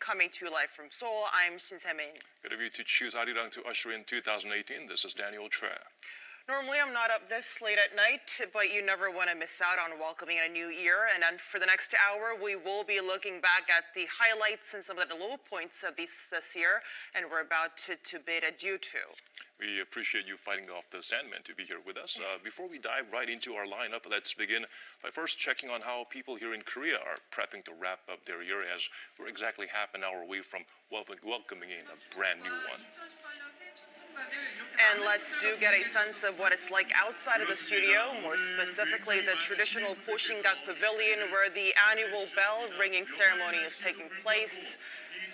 coming to you live from Seoul. I'm Shin Se-min. Good of you to choose Arirang to usher in 2018. This is Daniel Choi. Normally, I'm not up this late at night, but you never want to miss out on welcoming a new year. And then for the next hour, we will be looking back at the highlights and some of the low points of this year, and we're about to bid adieu to. We appreciate you fighting off the Sandman to be here with us. Before we dive right into our lineup, let's begin by first checking on how people here in Korea are prepping to wrap up their year, as we're exactly half an hour away from welcoming in a brand new one. And let's get a sense of what it's like outside of the studio, more specifically the traditional Bosingak Pavilion, where the annual bell ringing ceremony is taking place.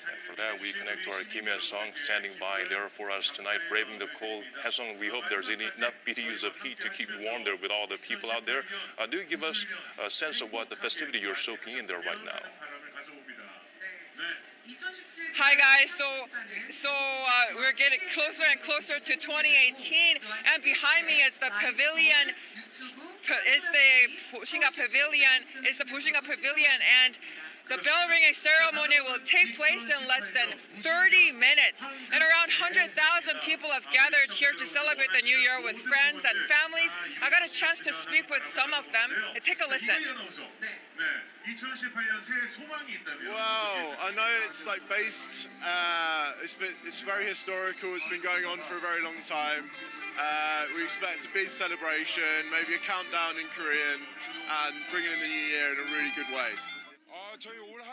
And for that, we connect to our Kim Hye-sung, standing by there for us tonight, braving the cold. Hye-sung, we hope there's enough BTUs of heat to keep you warm there with all the people out there. Do you give us a sense of what the festivity you're soaking in there right now? Hi guys, so we're getting closer and closer to 2018, and behind me is the pavilion, is the Bosingak Pavilion, and the bell ringing ceremony will take place in less than 30 minutes, and around 100,000 people have gathered here to celebrate the new year with friends and families. I got a chance to speak with some of them. Take a listen. Wow, I know it's like based, it's very historical, it's been going on for a very long time. We expect a big celebration, maybe a countdown in Korean, and bringing in the new year in a really good way.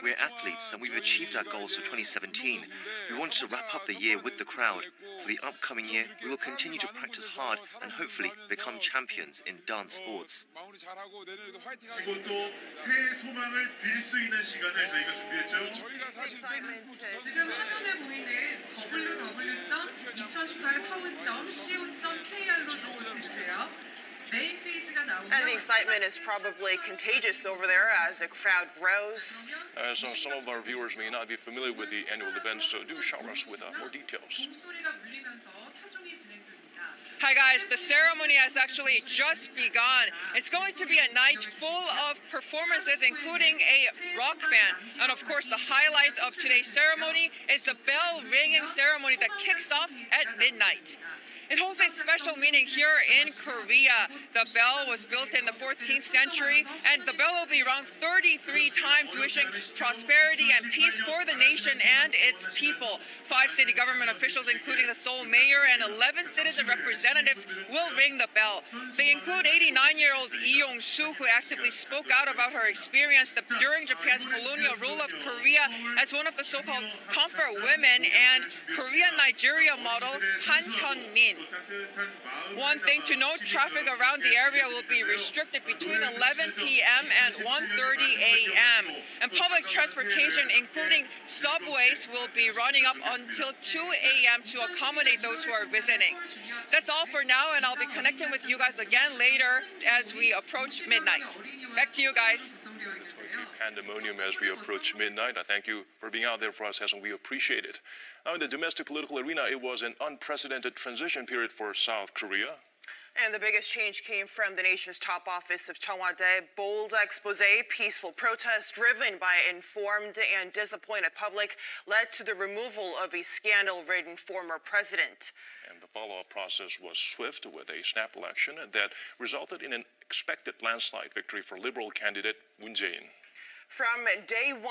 We're athletes and we've achieved our goals for 2017. We want to wrap up the year with the crowd. For the upcoming year, we will continue to practice hard and hopefully become champions in dance sports. And the excitement is probably contagious over there as the crowd grows. So some of our viewers may not be familiar with the annual event, so do shower us with more details. Hi guys, the ceremony has actually just begun. It's going to be a night full of performances, including a rock band. And of course, the highlight of today's ceremony is the bell ringing ceremony that kicks off at midnight. It holds a special meaning here in Korea. The bell was built in the 14th century, and the bell will be rung 33 times, wishing prosperity and peace for the nation and its people. 5 city government officials, including the Seoul mayor, and 11 citizen representatives will ring the bell. They include 89-year-old Lee Yong-soo, who actively spoke out about her experience during Japan's colonial rule of Korea as one of the so-called comfort women, and Korean-Nigeria model Han Hyun-min. One thing to note, traffic around the area will be restricted between 11 p.m. and 1:30 a.m. And public transportation, including subways, will be running up until 2 a.m. to accommodate those who are visiting. That's all for now, and I'll be connecting with you guys again later as we approach midnight. Back to you guys. It's going to be pandemonium as we approach midnight. I thank you for being out there for us, Hye-sung. We appreciate it. Now, in the domestic political arena, it was an unprecedented transition period for South Korea. And the biggest change came from the nation's top office of Cheongwade. Bold expose, peaceful protest driven by informed and disappointed public led to the removal of a scandal-ridden former president. And the follow-up process was swift, with a snap election that resulted in an expected landslide victory for Liberal candidate Moon Jae-in. From day one,